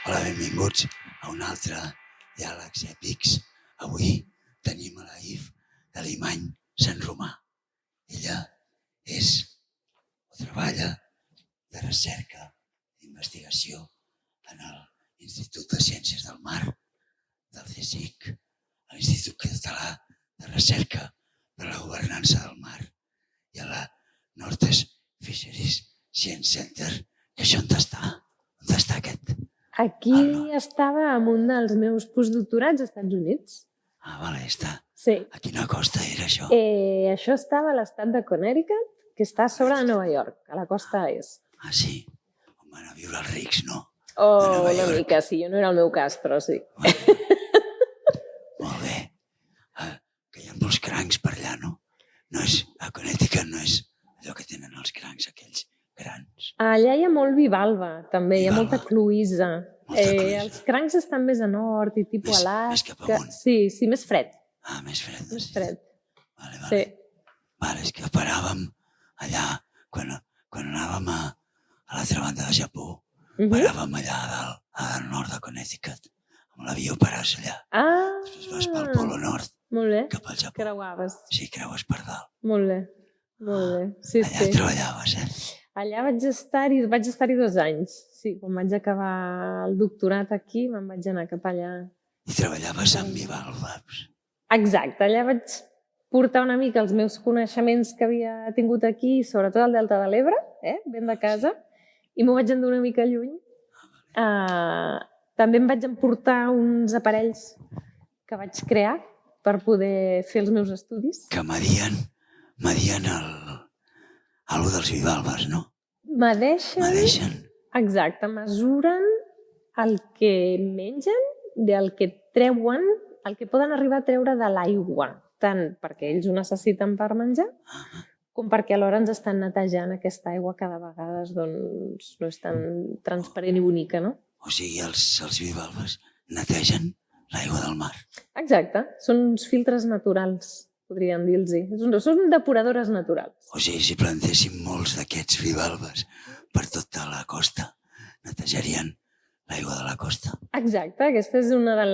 Hola, benvinguts a un altre Diàlegs Èpics. Avui tenim a la If de l'Imany Sant Romà. Ella treballa de recerca d'investigació en l'Institut de Ciències del Mar del CSIC, l'Institut Català de Recerca per a la Governança del Mar i a la Northeast Fisheries Science Center. Que això on està? On està aquest? Aquí estava amb un dels meus postdoctorats als Estats Units. Ah, vale, està. Sí. A quina costa era això? Això estava a l'estat de Connecticut, que està a sobre de Nova York, a la costa est. Ah, sí? On van a viure els rics, no? Oh, una mica, sí. Jo no era el meu cas, però sí. Molt bé. Que hi ha molts crancs per allà, no? No és, a Connecticut no és allò que tenen els crancs, aquells grans. Allà hi ha molt bivalva, també. Hi ha molta cloïssa. Els crancs estan més a nord i tipus Alaska. Més cap amunt. Sí, més fred. Ah, més fred. Més fred. Vale. Sí. Vale, és que paràvem allà, quan anàvem a l'altra banda de Japó, paràvem allà dalt, al nord de Connecticut, amb l'avió paràs allà. Després vas pel Polo Nord, molt bé. cap al Japó. Creuaves. Sí, creues per dalt. Molt bé. Sí, allà treballaves, Allà vaig estar-hi 2 anys. Sí, quan vaig acabar el doctorat aquí, me'n vaig anar cap allà. I treballaves amb bivalves. Exacte, allà vaig portar una mica els meus coneixements que havia tingut aquí, sobretot al Delta de l'Ebre, ben de casa, i m'ho vaig endur una mica lluny. També em vaig emportar uns aparells que vaig crear per poder fer els meus estudis. Que medien algo dels bivalves, no? Medeixen. Exacte, mesuren el que mengen, del que treuen, el que poden arribar a treure de l'aigua, tant perquè ells ho necessiten per menjar, com perquè alhora ens estan netejant aquesta aigua que de vegades doncs, no és tan transparent i bonica, no? O sigui, els bivalves netegen l'aigua del mar. Exacte, són uns filtres naturals, podríem dir-los. Són depuradores naturals. O sigui, si plantéssim molts d'aquests bivalves per tota la costa, netejarien l'aigua de la costa. Exacte, aquesta és una de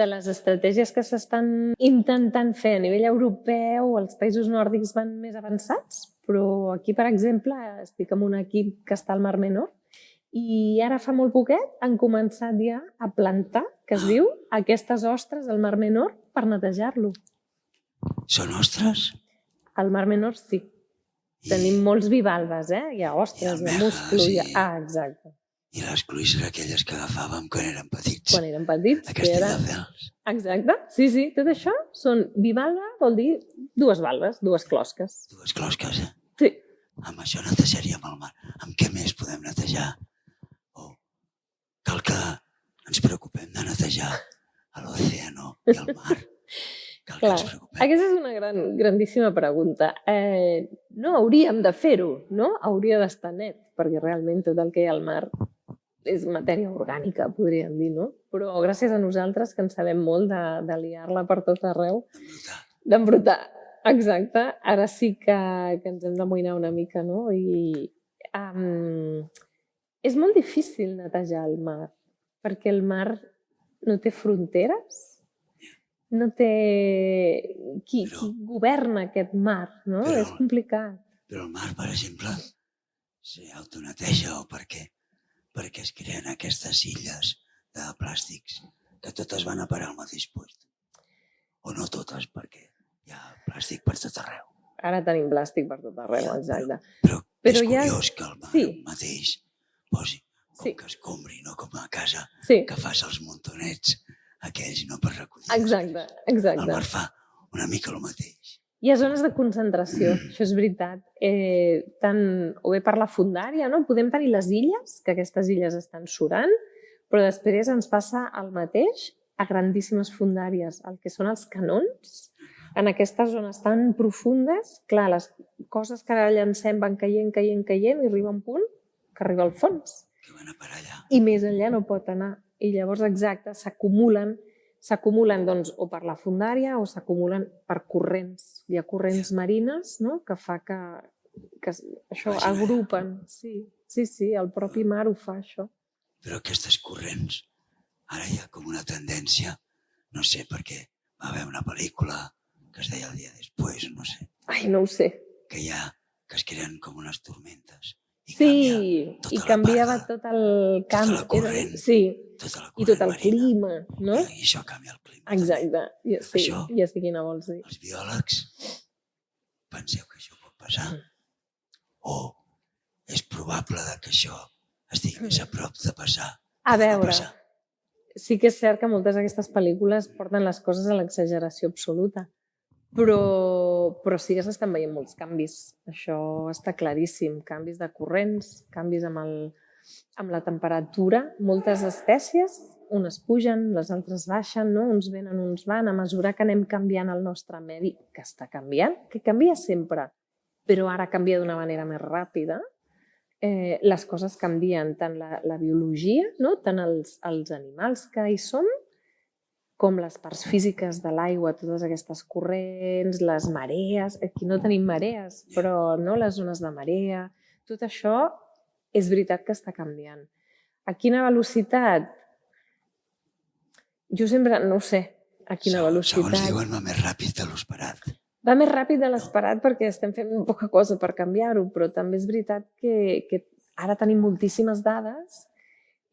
les estratègies que s'estan intentant fer a nivell europeu. Els països nòrdics van més avançats, però aquí, per exemple, estic amb un equip que està al Mar Menor i ara fa molt poquet han començat ja a plantar, que es diu, aquestes ostres al Mar Menor per netejar-lo. Són ostres? Al Mar Menor sí. Tenim molts bivalves, Hi ha ostres, hi ha musclo. Exacte. I les cloïsses aquelles que agafàvem quan érem petits. Quan érem petits. A Castelldefels. Exacte. Sí. Tot això són bivalva, vol dir 2 valves, 2 closques. 2 closques, Sí. Amb això netejaríem el mar. Amb què més podem netejar? Cal que ens preocupem de netejar l'oceà i el mar. Clar, aquesta és una grandíssima pregunta. No hauríem de fer-ho, no? Hauria d'estar net, perquè realment tot el que hi ha al mar és matèria orgànica, podríem dir, no? Però gràcies a nosaltres, que en sabem molt de liar-la per tot arreu, d'embrutar. Exacte. Ara sí que ens hem d'amoïnar una mica, no? I és molt difícil netejar el mar, perquè el mar no té fronteres, no té qui governa aquest mar, no? És complicat. Però el mar, per exemple, s'autoneteja o per què? Perquè es creen aquestes illes de plàstics que totes van a parar al mateix punt. O no totes, perquè hi ha plàstic per tot arreu. Ara tenim plàstic per tot arreu, exacte. Però és curiós que el mar mateix posi, com que escombri, no com a casa, que fas els montonets aquells, no per recollir. Exacte. El mar fa una mica el mateix. Hi ha zones de concentració, això és veritat. Tant o bé per la fondària, no? Podem tenir les illes, que aquestes illes estan surant, però després ens passa el mateix a grandíssimes fondàries. El que són els canons, en aquestes zones tan profundes, clar, les coses que ara llancem van caient i arriba un punt que arriba al fons. Que van a parar allà. I més enllà no pot anar. I llavors, exacte, s'acumulen doncs, o per la fondària o s'acumulen per corrents. Hi ha corrents marines, no?, que fa que això agrupen. Sí, el propi mar ho fa, això. Però aquestes corrents, ara hi ha com una tendència, no sé per què, va haver una pel·lícula que es deia El dia després, no sé, Ai, no ho sé. que es creen com unes tormentes i Sí, canvia i tota la canviava part, tot el tota camp. la corrent, Sí, tota la i tot corrent el marina. clima, no? I això canvia el clima també. Exacte, sí, Això, ja sé quina vols dir. els biòlegs, penseu que això pot passar? O és probable que això estigui més a prop de passar A que de no veure, passar? sí que és cert que moltes d'aquestes pel·lícules porten les coses a l'exageració absoluta, però sí que s'estan veient molts canvis. Això està claríssim. Canvis de corrents, canvis amb la temperatura. Moltes espècies, unes pugen, les altres baixen, no? Uns venen, uns van. A mesura que anem canviant el nostre medi, que està canviant, que canvia sempre, però ara canvia d'una manera més ràpida, les coses canvien, tant la biologia, no? Tant els animals que hi són, com les parts físiques de l'aigua, totes aquestes corrents, les marees, aquí no tenim marees, però no les zones de marea, tot això és veritat que està canviant. A quina velocitat? Jo sempre no ho sé a quina velocitat. Segons diuen, va més ràpid de l'esperat. Va més ràpid de l'esperat perquè estem fent poca cosa per canviar-ho, però també és veritat que ara tenim moltíssimes dades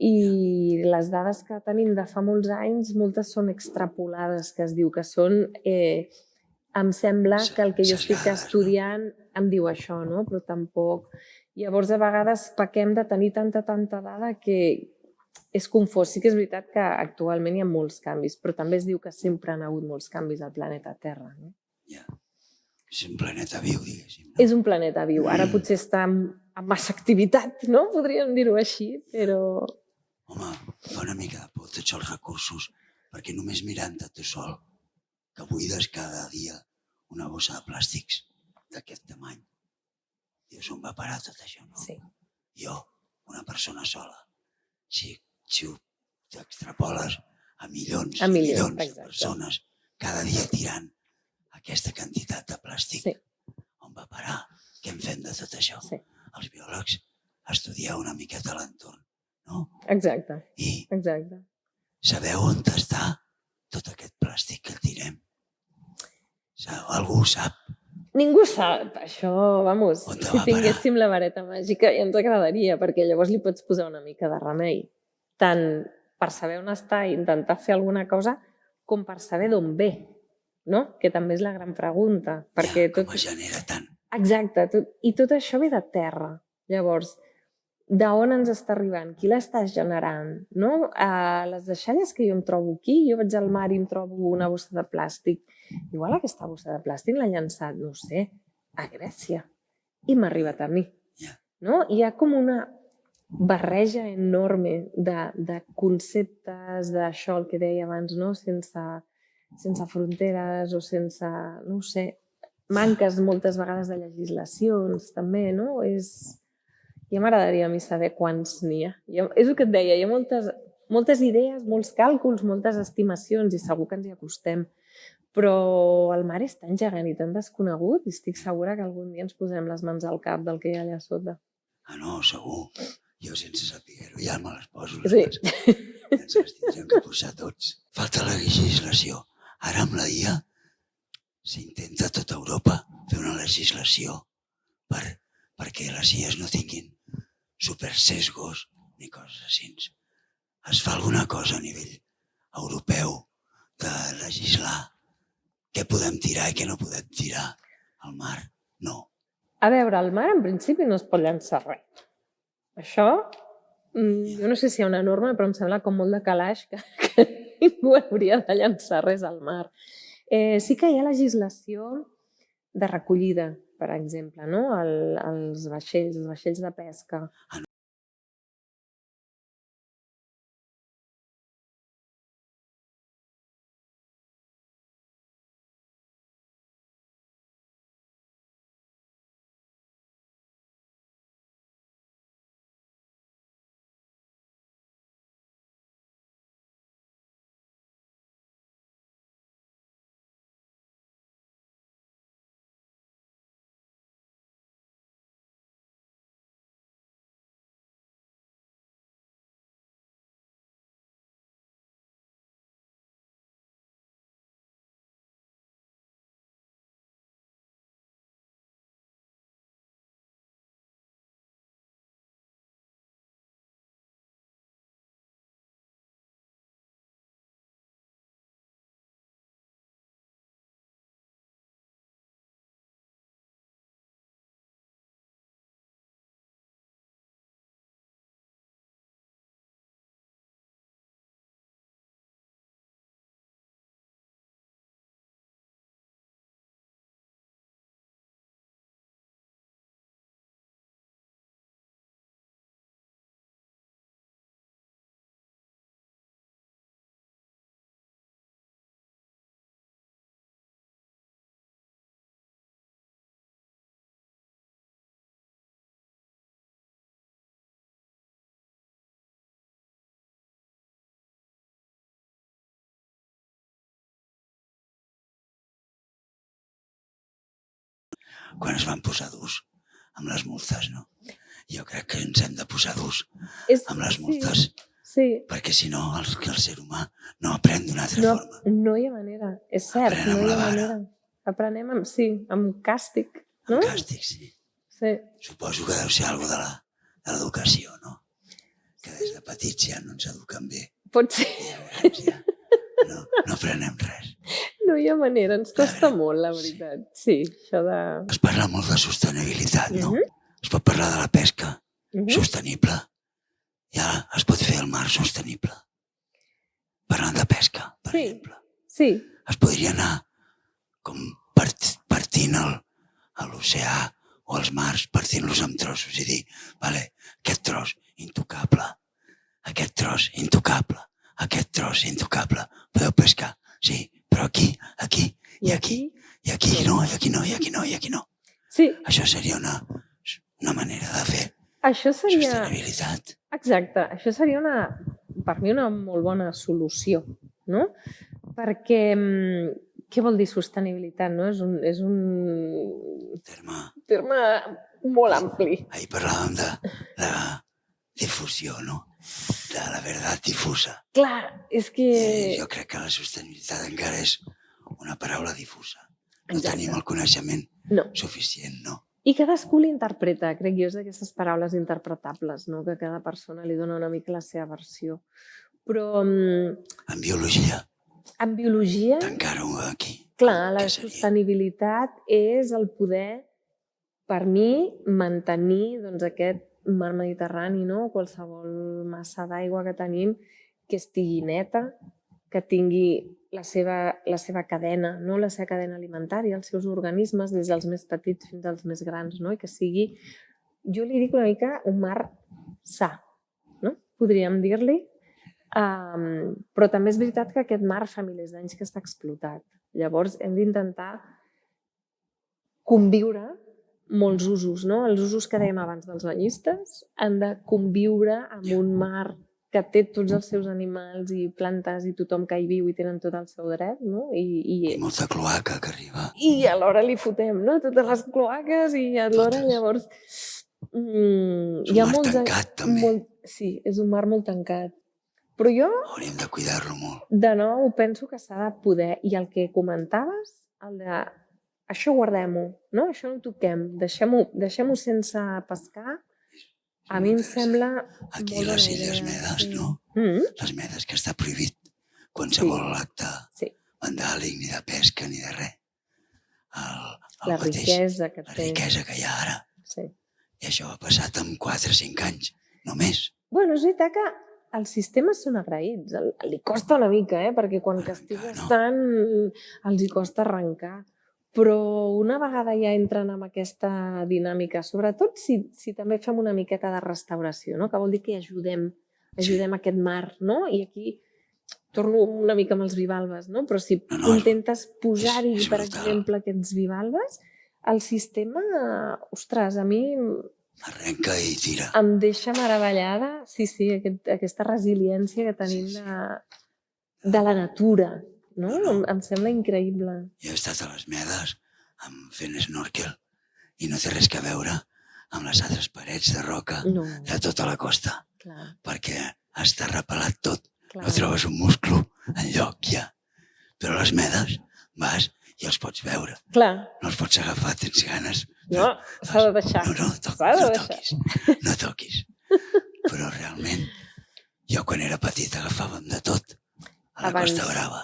i les dades que tenim de fa molts anys, moltes són extrapolades, que es diu, que són... em sembla que el que jo estic estudiant em diu això, no? Però tampoc... Llavors, a vegades pequem de tenir tanta dada que és confós. Sí que és veritat que actualment hi ha molts canvis, però també es diu que sempre han hagut molts canvis al planeta Terra, no? Ja. És un planeta viu, diguéssim. No? És un planeta viu. Ara potser està amb massa activitat, no? Podríem dir-ho així, però... Home, fa una mica de por tots els recursos, perquè només mirant-te tu sol, que buides cada dia una bossa de plàstics d'aquest tamany. Dius, on va parar tot això, no? Sí. Jo, una persona sola, si ho t'extrapoles a milions i milions de persones cada dia tirant aquesta quantitat de plàstic, on va parar? Què en fem de tot això? Sí. Els biòlegs estudieu una miqueta l'entorn, no? Exacte. I exacte. Sabeu on està tot aquest plàstic que el tirem? Algú ho sap? Ningú sap, això, vamos, On si tinguéssim la vareta màgica ja ens agradaria, perquè llavors li pots posar una mica de remei, tant per saber on està i intentar fer alguna cosa, com per saber d'on ve, no? Que també és la gran pregunta. Perquè com es genera tant. Exacte, i tot això ve de terra. Llavors, d'on ens està arribant? Qui l'està generant? No? Les deixalles que jo em trobo aquí, jo vaig al mar i em trobo una bossa de plàstic. Igual aquesta bossa de plàstic l'ha llançat, no sé, a Grècia. I m'ha arribat a mi. No? Hi ha com una barreja enorme de conceptes, d'això, el que deia abans, no? Sense fronteres o sense, no ho sé, manques moltes vegades de legislacions, també, no? Ja m'agradaria a mi saber quants n'hi ha. És el que et deia, hi ha moltes idees, molts càlculs, moltes estimacions i segur que ens hi acostem. Però el mar és tan gegant i tan desconegut i estic segura que algun dia ens posarem les mans al cap del que hi ha allà sota. Ah, no, segur. Jo sense saber-ho ja me les poso. Sí. Ens les tindrem que posar tots. Falta la legislació. Ara amb la IA s'intenta a tota Europa fer una legislació perquè les IAs no tinguin supersesgos ni coses així. Es fa alguna cosa a nivell europeu de legislar què podem tirar i què no podem tirar al mar? No. A veure, al mar en principi no es pot llançar res. Això, jo no sé si hi ha una norma, però em sembla com molt de calaix que ningú hauria de llançar res al mar. Sí que hi ha legislació de recollida, per exemple, no? Els vaixells de pesca. quan es van posar durs amb les multes, no? Jo crec que ens hem de posar durs amb les multes, perquè si no el ser humà no aprèn d'una altra forma. No hi ha manera, és cert, no hi ha manera. Aprenem amb càstig, no? Amb càstig, sí. Suposo que deu ser alguna cosa de l'educació, no? Que des de petits ja no ens eduquen bé. Pot ser. Ja no aprenem res. No hi ha manera, ens costa molt, la veritat. Sí, això de... Es parla molt de sostenibilitat, no? Es pot parlar de la pesca sostenible i ara es pot fer el mar sostenible. Parlant de pesca, per exemple. Sí. Es podria anar com partint l'oceà o els mars, partint-los en trossos i dir, vale, aquest tros intocable, aquest tros intocable, aquest tros intocable. Podeu pescar? Sí, però aquí, i aquí, i aquí no, i aquí no, i aquí no, i aquí no. Sí. Això seria una manera de fer sostenibilitat. Exacte, això seria per mi una molt bona solució, no? Perquè què vol dir sostenibilitat, no? És un terme molt ampli. Ahir parlàvem de la difusió, no? De la veritat difusa. Clar, és que... Jo crec que la sostenibilitat encara és una paraula difusa. No tenim el coneixement suficient, no? I cadascú l'interpreta, crec jo, és d'aquestes paraules interpretables, no? Que cada persona li dona una mica la seva versió. Però... En biologia? En biologia... Tancar-ho aquí. Clar, la sostenibilitat és el poder, per mi, mantenir aquest mar Mediterrani, no? Qualsevol massa d'aigua que tenim, que estigui neta, que tingui la seva cadena, no? La seva cadena alimentària, els seus organismes, des dels més petits fins als més grans, no? I que sigui, jo li dic una mica, un mar sa, no? Podríem dir-li. Però també és veritat que aquest mar fa milers d'anys que està explotat. Llavors hem d'intentar conviure molts usos, no? Els usos que dèiem abans dels banyistes han de conviure amb un mar que té tots els seus animals i plantes i tothom que hi viu i tenen tot el seu dret, no? I molta cloaca que arriba. I alhora li fotem, no? Totes les cloaques i alhora llavors... És un mar tancat, també. Sí, és un mar molt tancat. Però jo... Hauríem de cuidar-lo molt. De nou, penso que s'ha de poder. I el que comentaves, el de... Això guardem-ho, no? Això no ho toquem. Deixem-ho sense pescar. A mi em sembla... Aquí a les Illes Medes, no? Les Medes, que està prohibit qualsevol acte vandàlic, ni de pesca, ni de res. La riquesa que té. La riquesa que hi ha ara. I això ha passat en 4 o 5 anys, només. Bueno, és veritat que els sistemes són agraïts. Li costa una mica, perquè quan castigues tant els hi costa arrencar. Però una vegada ja entren en aquesta dinàmica, sobretot si també fem una miqueta de restauració, no? Que vol dir que ajudem aquest mar, no? I aquí torno una mica amb els bivalves, no? Però si intentes posar-hi, per exemple, aquests bivalves, el sistema, ostres, a mi... Arrenca i tira. Em deixa meravellada, sí, aquesta resiliència que tenim de la natura, no? Em sembla increïble. Jo he estat a les Medes fent snorkel i no té res a veure amb les altres parets de roca de tota la costa, perquè està repelat tot. No trobes un musclo enlloc ja. Però a les Medes vas i els pots veure. No els pots agafar, tens ganes. No, s'ha de deixar. No toquis. Però realment, jo quan era petit agafàvem de tot. A la Costa Brava.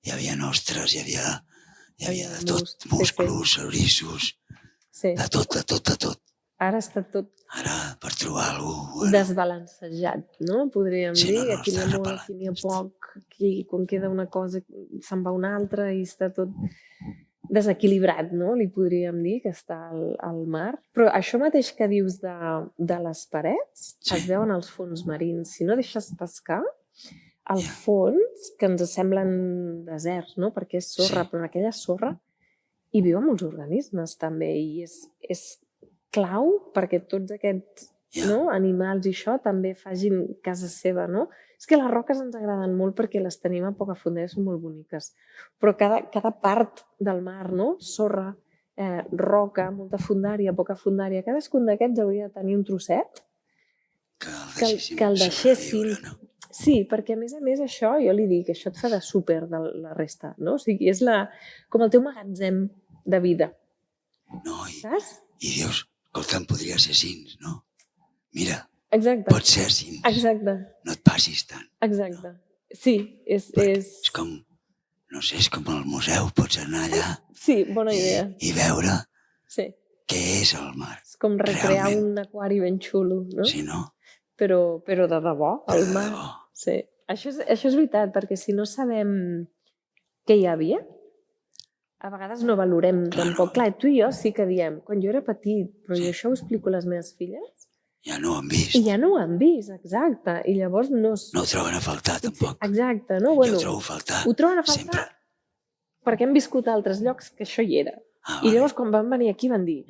Hi havia ostres, hi havia de tot. Musclos, orissos, de tot. Ara està tot... Ara, per trobar algú... Desbalancejat, no? Podríem dir. Aquí n'hi ha molt, aquí n'hi ha poc. Aquí, quan queda una cosa, se'n va una altra i està tot desequilibrat, no? Li podríem dir que està al mar. Però això mateix que dius de les parets es veuen als fons marins. Si no deixes pescar, al fons, que ens semblen deserts, no? Perquè és sorra, però en aquella sorra hi viuen molts organismes també i és clau perquè tots aquests animals i això també facin casa seva, no? És que les roques ens agraden molt perquè les tenim a poca fondera, són molt boniques. Però cada part del mar, no? Sorra, roca, molta fondària, poca fondària. Cadascun d'aquests hauria de tenir un trosset que el deixéssim. Sí, perquè a més això, jo li dic, això et fa de súper de la resta, no? O sigui, és com el teu magatzem de vida. No, saps? I dius, escolta'm, podria ser així, no? Mira, exacte. pot ser així. Exacte. No et passis tant. Exacte. Sí, és com, no sé, és com al museu, pots anar allà sí, bona idea. I veure sí. Què és el mar. És com recrear un aquari ben xulo, no? Sí, no? Però de debò, el mar. Debò. Sí. Això és veritat, perquè si no sabem què hi havia, a vegades no valorem tampoc. Clar, tu i jo sí que diem, quan jo era petit, però jo això ho explico a les meves filles, ja no ho han vist. I ja no ho han vist, exacte. I llavors no ho troben a faltar, tampoc. Exacte, no? Jo ho trobo a faltar. Ho troben a faltar sempre. Perquè hem viscut a altres llocs que això hi era. I llavors quan van venir aquí van dir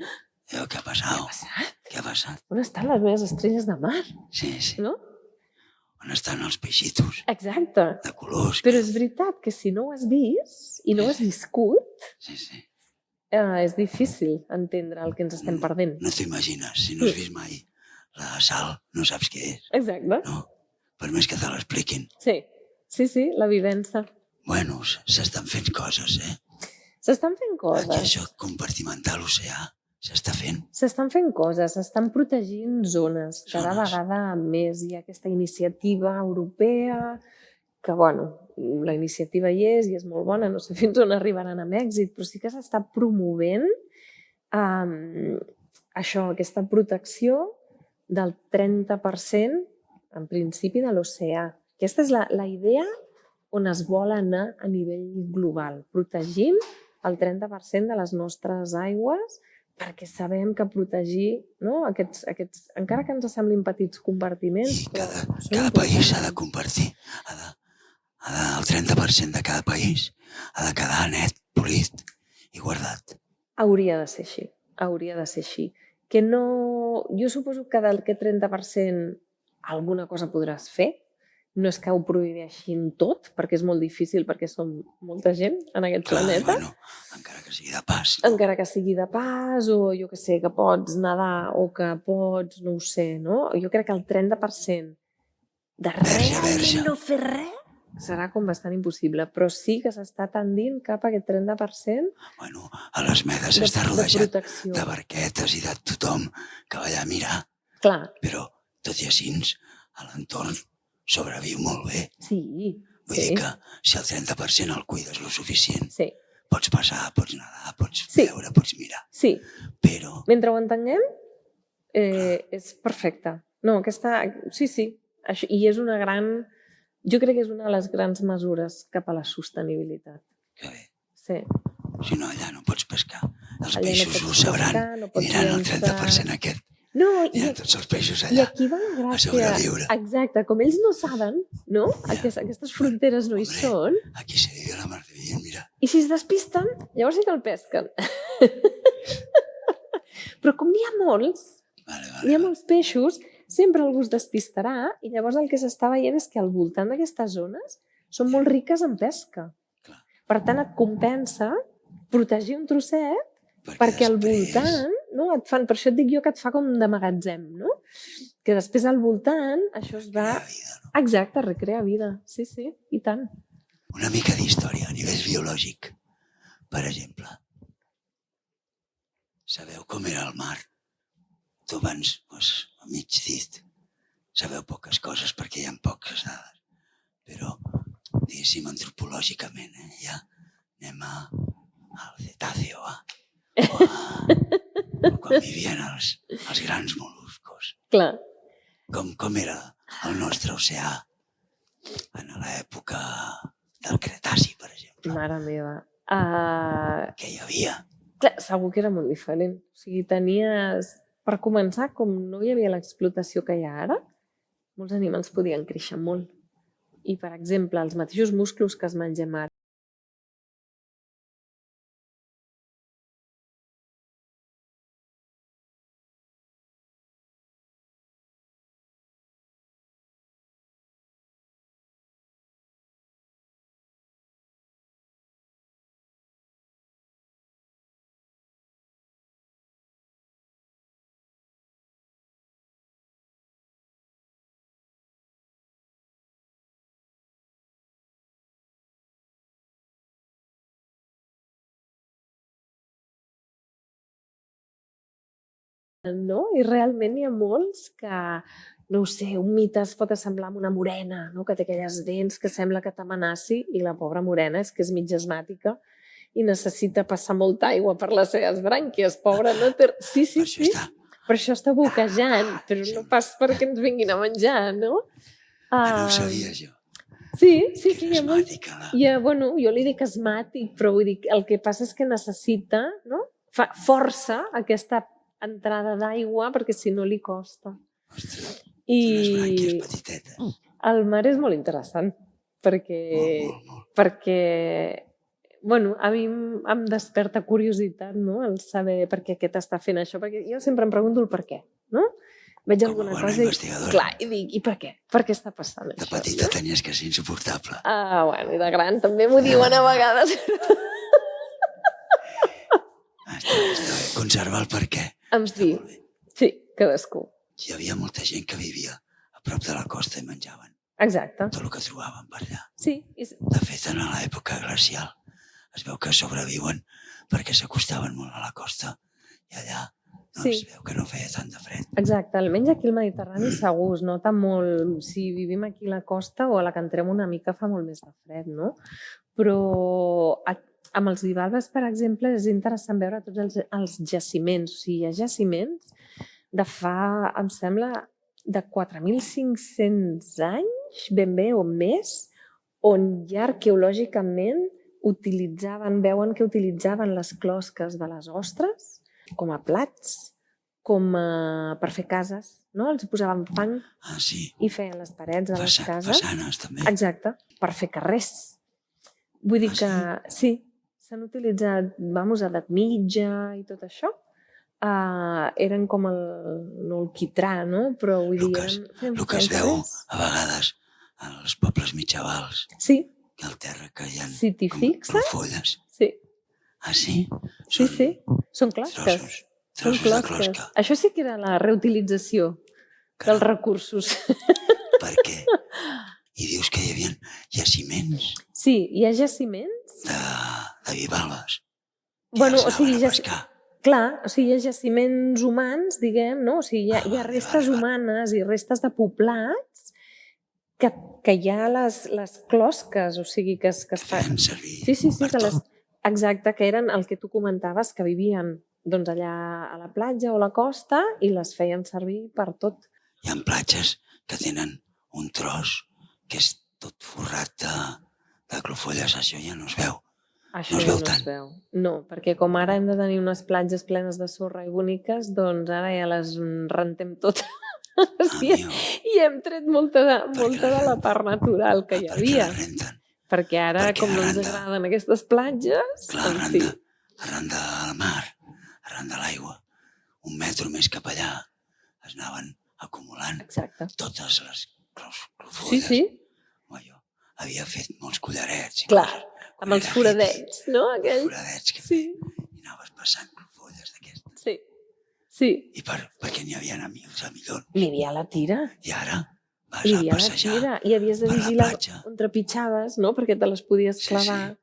què ha passat? Què ha passat? On estan les meves estrelles de mar? Sí. No? On estan els peixitos? Exacte. De colors. Però és veritat que si no ho has vist i no ho has viscut, és difícil entendre el que ens estem perdent. No t'ho imagines, si no has vist mai la sal, no saps què és. Exacte. No? Per més que te l'expliquin. Sí, la vivència. Bueno, s'estan fent coses, S'estan fent coses. Aquí això compartimentar l'oceà s'està fent. S'estan fent coses, s'estan protegint zones. Cada vegada més hi ha aquesta iniciativa europea que, bueno, la iniciativa hi és molt bona, no sé fins on arribaran amb èxit, però sí que s'està promovent això, aquesta protecció del 30%, en principi, de l'oceà. Aquesta és la idea on es vol anar a nivell global, protegint el 30% de les nostres aigües, perquè sabem que protegir aquests, encara que ens semblin petits compartiments... I cada país s'ha de compartir. El 30% de cada país ha de quedar net, polit i guardat. Hauria de ser així. Que no... Jo suposo que d'aquest 30% alguna cosa podràs fer. No és que ho prohibeixin tot, perquè és molt difícil, perquè som molta gent en aquest planeta. Bueno, encara que sigui de pas. Encara que sigui de pas, o jo que sé, que pots nedar, o que pots, no ho sé, no? Jo crec que el 30% de realment no fer res serà com bastant impossible, però sí que s'està tendint cap a aquest 30%. Bueno, a les medes està rodejat de barquetes i de tothom que va allà a mirar. Clar. Però, tot i així, a l'entorn sobreviu molt bé. Sí. Vull dir que si el 30% el cuides lo suficient, sí. Pots passar, pots nedar, pots veure, pots mirar. Sí. Però... Mentre ho entenguem, és perfecte. No, aquesta... Sí. I és una gran... Jo crec que és una de les grans mesures cap a la sostenibilitat. Que bé. Sí. Si no, allà no pots pescar. Els peixos ho sabran i diran el 30% aquest. No, tots els peixos allà a sobreviure. Exacte, com ells no saben, no? Aquestes fronteres no hi són. Aquí se vive la mar de bien, mira. I si es despisten, llavors sí que el pesquen. Però com n'hi ha molts, n'hi ha molts peixos, sempre algú es despistarà i llavors el que s'està veient és que al voltant d'aquestes zones són molt riques en pesca. Per tant, et compensa protegir un trosset perquè al voltant, no, et fan, per això et dic jo que et fa com de magatzem, no? Que després al voltant això es va... Exacte, recrea vida. Sí, i tant. Una mica d'història a nivell biològic. Per exemple, sabeu com era el mar? Tu abans, a mig dit, sabeu poques coses perquè hi ha poques dades. Però, diguéssim, antropològicament, ja anem al cetàceo, quan vivien els grans mol·luscos. Clar. Com era el nostre oceà en l'època del Cretaci, per exemple. Mare meva. Què hi havia? Clar, segur que era molt diferent. O sigui, tenies... Per començar, com no hi havia l'explotació que hi ha ara, molts animals podien créixer molt. I, per exemple, els mateixos musclos que es mengem ara, no? I realment hi ha molts que, no ho sé, un mite es pot assemblar amb una morena, no? Que té aquelles dents que sembla que t'amenaci i la pobra morena és que és mig asmàtica i necessita passar molta aigua per les seves brànquies, pobra, no? Sí, Per això està. per això està boquejant, però no pas perquè ens vinguin a menjar, no? No ho sabia jo. Sí, Que era asmàtica. bueno, jo li dic asmàtic, però vull dir, el que passa és que necessita, no? Força aquesta entrada d'aigua perquè si no li costa. Ostres, unes brànquies I petitetes. el mar és molt interessant perquè, Molt. perquè bueno, a mi em desperta curiositat, no? El saber per què aquest està fent això, perquè jo sempre em pregunto el per què, no? Veig Com a alguna bona cosa investigadora. clar, i dic, i per què? Per què està passant De això? petita tenies que ser insuportable. Bueno, i de gran també m'ho diuen a vegades. Està bé. Conservar el per què. Sí, sí, cadascú. Hi havia molta gent que vivia a prop de la costa i menjaven Exacte. tot el que trobaven per allà. Sí. De fet, en l'època glacial es veu que sobreviuen perquè s'acostaven molt a la costa i allà es veu que no feia tant de fred. Exacte, almenys aquí al Mediterrani segur, es nota molt, si vivim aquí a la costa o a la que entrem una mica fa molt més de fred, no? Però amb els bivalves, per exemple, és interessant veure tots els jaciments. O sigui, hi ha jaciments de fa, em sembla, de 4.500 anys, ben bé, o més, on ja arqueològicament veuen que utilitzaven les closques de les ostres com a plats, per fer cases, no? Els posaven fang i feien les parets de les cases. Façanes, també. Exacte, per fer carrers. Vull dir que sí, s'han utilitzat, edat mitja i tot això. Eren com no el quitrà, no? Però vull dir... El que es veu a vegades als pobles mitjavals. Sí. Que al terra caien com folles. Sí. Ah, sí? Sí. Són closques. Trossos de closca. Això sí que era la reutilització dels recursos. Per què? I dius que hi havia jaciments? Sí, hi ha jaciments. De bivalves. Bueno, o sigui, clar, o sigui, hi ha jaciments humans, diguem, no? O sigui, hi ha restes humanes i restes de poblats que hi ha les closques, o sigui, que feien servir per tot. Exacte, que eren el que tu comentaves, que vivien doncs allà a la platja o a la costa i les feien servir per tot. Hi ha platges que tenen un tros que és tot forrat de clofolles, això ja no es veu. Això no es veu. No, perquè com ara hem de tenir unes platges plenes de sorra i boniques, doncs ara ja les rentem totes i hem tret molta de la part natural que hi havia. Perquè ara, com no ens agraden aquestes platges... Clar, arran del mar, arran de l'aigua, 1 metre més cap allà, es anaven acumulant totes les clofolles. Sí. Jo havia fet molts collarets. Clar, amb els foradets, no? Els foradets que feien. I anaves passant clofolles d'aquestes. Sí. I perquè n'hi havia a milions. N'hi havia a la tira. I ara vas a passejar i havies de vigilar on trepitjaves, no? Perquè te les podies clavar.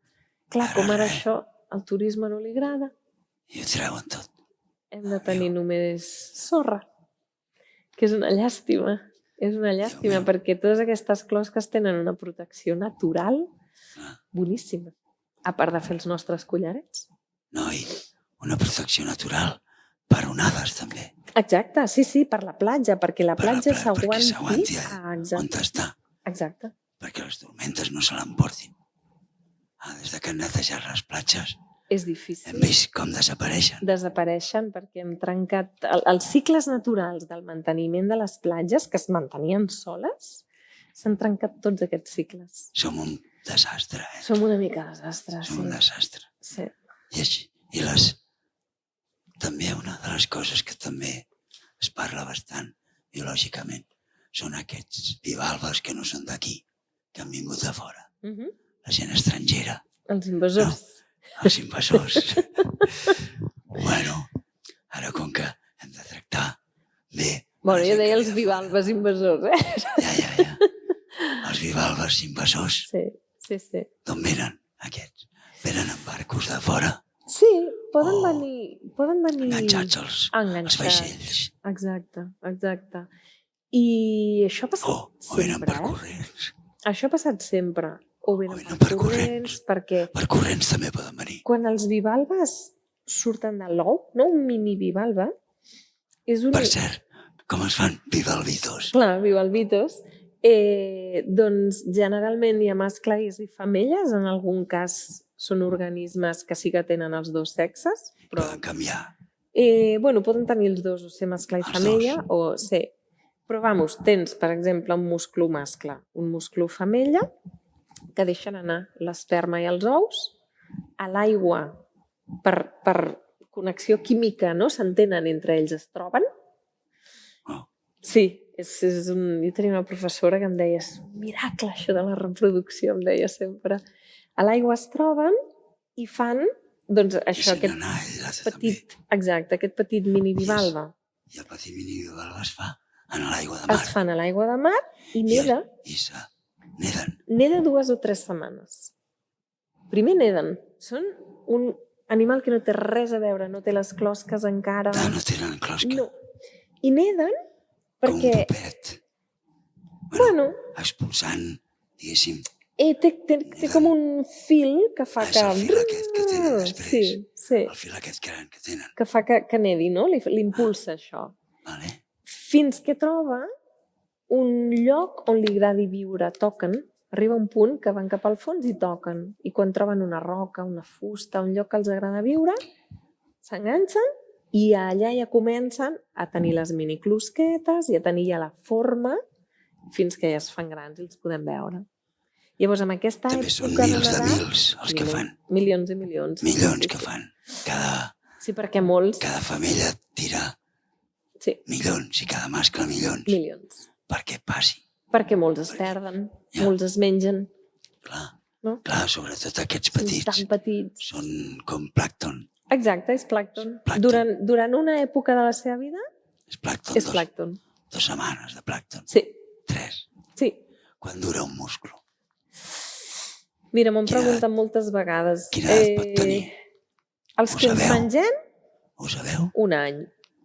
Clar, com ara això al turisme no li agrada. I ho treuen tot. Hem de tenir només sorra, que és una llàstima. És una llàstima perquè totes aquestes closques tenen una protecció natural boníssima, a part de fer els nostres collarets. No, i una protecció natural per onades també. Exacte, sí, per la platja, perquè la platja s'aguanti on està. Exacte. Perquè les tormentes no se l'emportin. Des que han netejat les platges és difícil. Hem vist com desapareixen. Desapareixen perquè hem trencat els cicles naturals del manteniment de les platges, que es mantenien soles, s'han trencat tots aquests cicles. Som un desastre, Som una mica desastre, Som un desastre. Sí. I també una de les coses que també es parla bastant biològicament són aquests bivalves que no són d'aquí, que han vingut de fora. La gent estrangera. Els invasors. Els invasors. Bueno, ara com que hem de tractar bé... Bueno, jo deia els bivalves invasors, Ja. Els bivalves invasors. Sí. D'on venen aquests? Venen en barcos de fora? Sí, poden venir enganxats als vaixells. Exacte. I això ha passat O venen sempre, per corrents. Això ha passat sempre. O venen venen per per corrents, perquè Per corrents també poden venir. quan els bivalves surten de l'ou, no un mini bivalve, és un... Per cert, com es fan bivalvitos? Clar, bivalvitos. Doncs generalment hi ha mascles i femelles, en algun cas són organismes que sí que tenen els dos sexes, però Poden canviar. poden tenir els dos, o ser mascle i femella, o ser... Però, tens, per exemple, un musclo mascle, un musclo femella, que deixen anar l'esperma i els ous a l'aigua per connexió química, no? S'entenen entre ells, es troben. Sí, jo tenia una professora que em deia, és un miracle això de la reproducció, em deia sempre. A l'aigua es troben i fan, doncs, això, aquest petit mini bivalve. I el petit mini bivalve es fa en l'aigua de mar. Es fan a l'aigua de mar i neda. Neden. Neda 2 o 3 setmanes. Primer neden. Són un animal que no té res a veure, no té les closques encara. No tenen closca. No. I neden perquè... Com un pupet. Bueno. Expulsant, diguéssim. Té com un fil que fa que... És el fil aquest que tenen després. Sí. El fil aquest que tenen. Que fa que nedi, no? L'impulsa això. Vale. Fins que troba un lloc on li agradi viure. Toquen. Arriba un punt que van cap al fons i toquen. I quan troben una roca, una fusta, un lloc que els agrada viure, s'enganxen i allà ja comencen a tenir les miniclosquetes i a tenir ja la forma fins que ja es fan grans i els podem veure. Llavors, amb aquesta també són mils de mils els que fan. Milions i milions. Milions que fan. Sí, perquè molts... Cada femella tira milions i cada mascle milions. Milions. Perquè passi. Perquè molts es perden, molts es mengen. Clar, sobretot aquests petits. Són tan petits. Són com plàncton. Exacte, és plàncton. Durant una època de la seva vida és plàncton. És plàncton. 2 setmanes de plàncton. Sí. 3. Sí. Quan dura un musclo? Mira, m'ho han preguntat moltes vegades. Quina edat pot tenir? Els que ens mengem... Ho sabeu? Un any.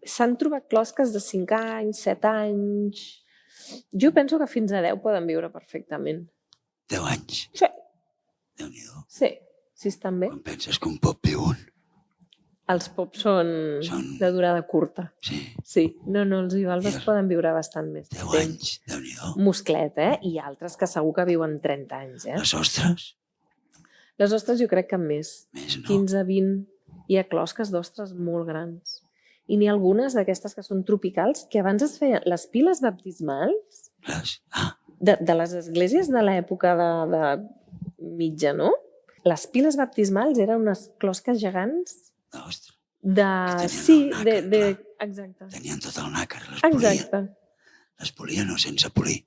S'han trobat closques de 5 anys, 7 anys... Jo penso que fins a 10 poden viure perfectament. 10 anys? Sí. Déu-n'hi-do. Sí, estan bé. Quan penses que un pop viu un? Els pops són de durada curta. Sí? Sí. No, els bivalves poden viure bastant més. 10 anys, Déu-n'hi-do. Musclet, I altres que segur que viuen 30 anys, Les ostres? Les ostres jo crec que més. Més, no? 15, 20. Hi ha closques d'ostres molt grans. I n'hi ha algunes d'aquestes que són tropicals, que abans es feien les piles baptismals de les esglésies de l'època de mitja, no? Les piles baptismals eren unes closques gegants d'ostres. Exacte. Tenien tot el nàquer, les polien o sense polir,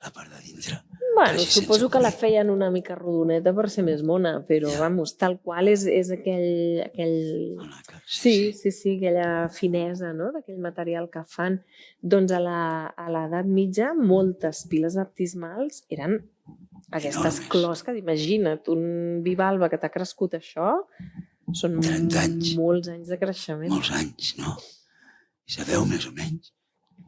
la part de dintre. Bueno, suposo que la feien una mica rodoneta per ser més mona, però, tal qual és aquell... Sí, aquella finesa, no?, d'aquell material que fan. Doncs a l'edat mitja, moltes piles baptismals eren aquestes closques. Imagina't, un bivalve que t'ha crescut això, són molts anys de creixement. Molts anys, no? I sabeu més o menys?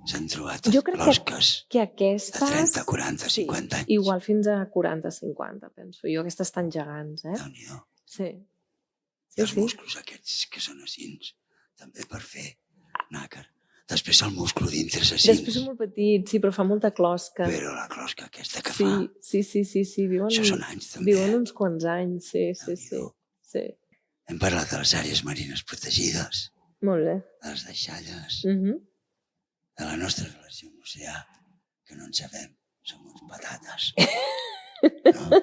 S'han trobat closques que aquestes, de 30, 40, 50 anys. Igual fins a 40, 50, penso. Jo aquestes tan gegants, Déu-n'hi-do. Sí. I els musclos aquests que són aixins, també per fer nàquer. Després el musclo dintre és aixins. Després és molt petit, sí, però fa molta closca. Però la closca aquesta que fa... Sí. Això són anys, també. Viuen uns quants anys, sí. Hem parlat de les àrees marines protegides. Molt bé. De les deixalles. De la nostra relació amb l'oceà, que no en sabem, som uns patates. No?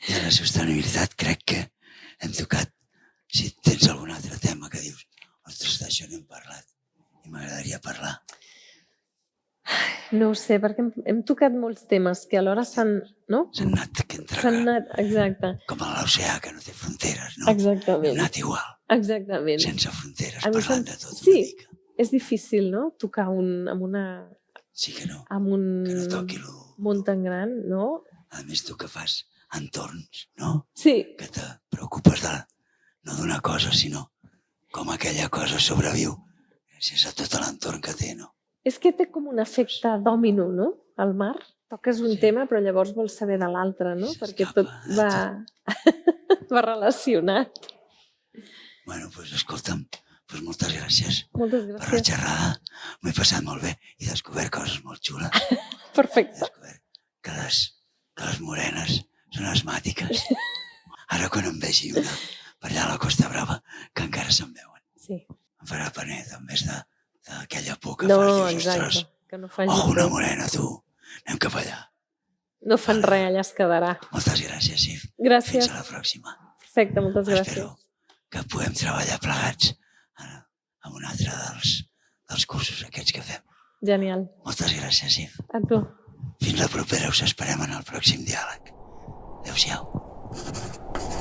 I de la sostenibilitat crec que hem tocat, si tens algun altre tema que dius, ostres, d'això n'hem parlat i m'agradaria parlar. No ho sé, perquè hem tocat molts temes que alhora s'han... No? S'han anat entregant. Exacte. Com a l'oceà, que no té fronteres, no? Exactament. Hem anat igual. Exactament. Sense fronteres, parlant de tot una mica. És difícil, no?, tocar amb una... Sí que no. Amb un que no toqui món tan gran, no? A més, tu que fas entorns, no? Sí. Que te preocupes de no d'una cosa, sinó com aquella cosa sobreviu gràcies a tot l'entorn que té, no? És que té com un efecte dòmino, no? El mar. Toques un tema, però llavors vols saber de l'altre, no? Perquè tot va relacionat. Bueno, doncs escolta'm, moltes gràcies Moltes per la gràcies. xerrada. M'he passat molt bé i he descobert coses molt xules. He Perfecte. descobert que les morenes són asmàtiques. Ara quan em vegi una per allà a la Costa Brava, que encara se'n veuen, Sí. em farà panet, en vez d'aquella por que No, fas. Dius, exacte. ostres, Que no faci ojo, una por. morena, tu. Anem cap allà. No fan res, allà es quedarà. Moltes gràcies, Sif. Gràcies. Fins a la pròxima. Perfecte, moltes gràcies. Espero que puguem treballar plegats en un altre dels cursos aquests que fem. Genial. Moltes gràcies, Sif. A tu. Fins la propera, us esperem en el pròxim diàleg. Adéu-siau.